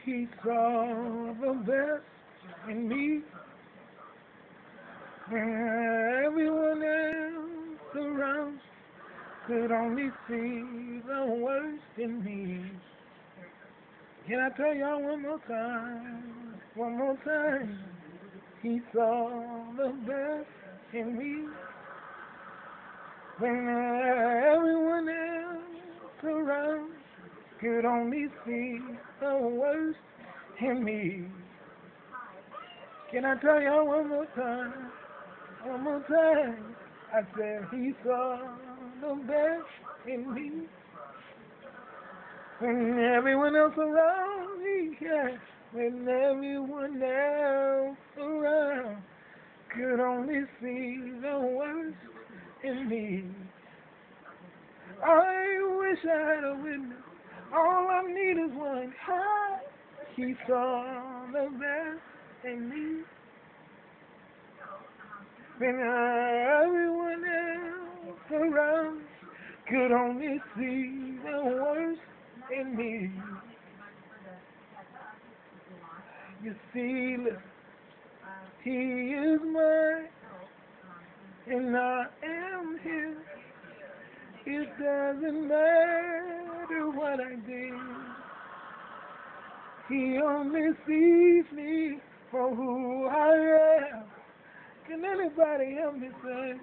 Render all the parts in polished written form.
He saw the best in me when everyone else around could only see the worst in me. Can I tell y'all one more time? One more time. He saw the best in me when everyone else around could only see the worst in me. Can I tell y'all one more time? One more time. I said he saw the best in me when everyone else around me, yeah, when everyone else around could only see the worst in me. I wish I had a witness. All I need is one. He saw the best in me when everyone else around could only see the worst in me. You see, look, he is mine, and I am his. It doesn't matter what I did. He only sees me for who I am. Can anybody help me say,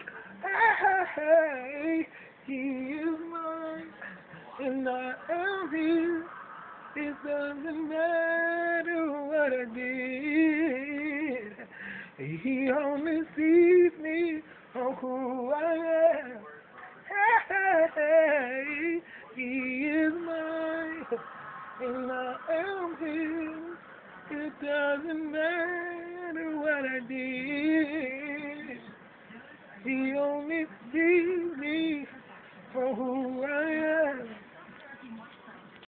hey, he is mine, and I am his. It doesn't matter what I did. He only sees me for who I am. Hey, he is mine, and I am his. It doesn't matter what I did.